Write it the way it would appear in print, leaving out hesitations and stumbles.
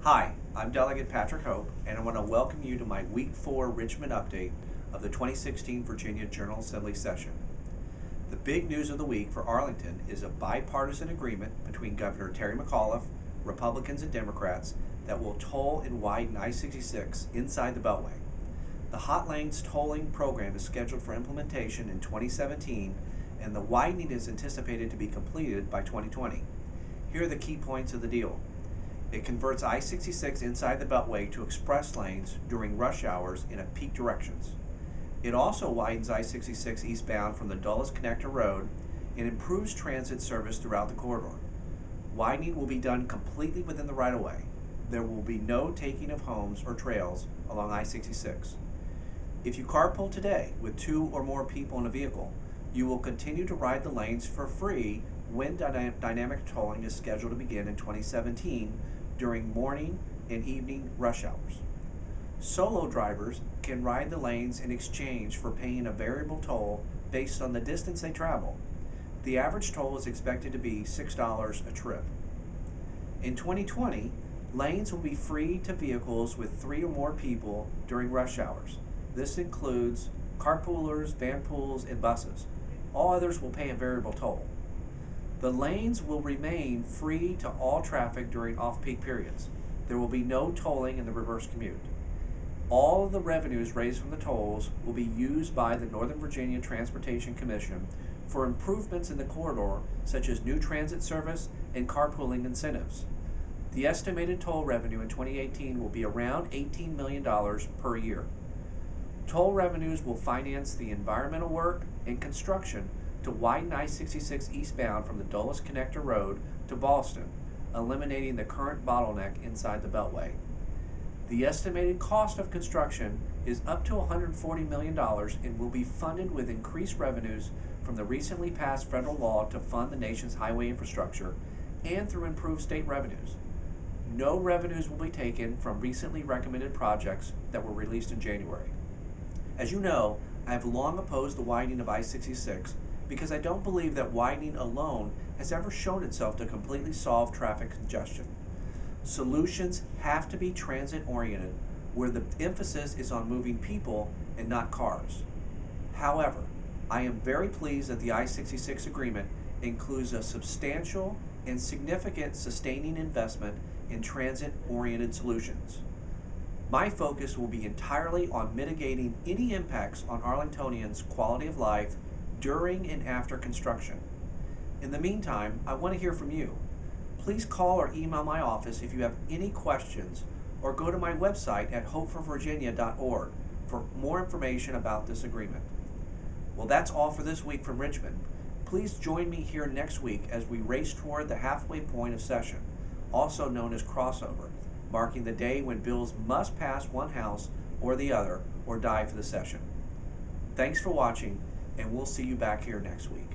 Hi, I'm Delegate Patrick Hope, and I want to welcome you to my Week 4 Richmond update of the 2016 Virginia General Assembly session. The big news of the week for Arlington is a bipartisan agreement between Governor Terry McAuliffe, Republicans and Democrats, that will toll and widen I-66 inside the Beltway. The Hot Lanes tolling program is scheduled for implementation in 2017, and the widening is anticipated to be completed by 2020. Here are the key points of the deal. It converts I-66 inside the Beltway to express lanes during rush hours in peak directions. It also widens I-66 eastbound from the Dulles Connector Road and improves transit service throughout the corridor. Widening will be done completely within the right-of-way. There will be no taking of homes or trails along I-66. If you carpool today with 2 or more people in a vehicle, you will continue to ride the lanes for free when dynamic tolling is scheduled to begin in 2017 during morning and evening rush hours. Solo drivers can ride the lanes in exchange for paying a variable toll based on the distance they travel. The average toll is expected to be $6 a trip. In 2020, lanes will be free to vehicles with 3 or more people during rush hours. This includes carpoolers, van pools, and buses. All others will pay a variable toll. The lanes will remain free to all traffic during off-peak periods. There will be no tolling in the reverse commute. All of the revenues raised from the tolls will be used by the Northern Virginia Transportation Commission for improvements in the corridor, such as new transit service and carpooling incentives. The estimated toll revenue in 2018 will be around $18 million per year. Toll revenues will finance the environmental work and construction to widen I-66 eastbound from the Dulles Connector Road to Ballston, eliminating the current bottleneck inside the Beltway. The estimated cost of construction is up to $140 million and will be funded with increased revenues from the recently passed federal law to fund the nation's highway infrastructure and through improved state revenues. No revenues will be taken from recently recommended projects that were released in January. As you know, I have long opposed the widening of I-66 because I don't believe that widening alone has ever shown itself to completely solve traffic congestion. Solutions have to be transit-oriented, where the emphasis is on moving people and not cars. However, I am very pleased that the I-66 agreement includes a substantial and significant sustaining investment in transit-oriented solutions. My focus will be entirely on mitigating any impacts on Arlingtonians' quality of life during and after construction. In the meantime, I want to hear from you. Please call or email my office if you have any questions, or go to my website at hopeforvirginia.org for more information about this agreement. Well, that's all for this week from Richmond. Please join me here next week as we race toward the halfway point of session, also known as crossover, marking the day when bills must pass one house or the other or die for the session. Thanks for watching, and we'll see you back here next week.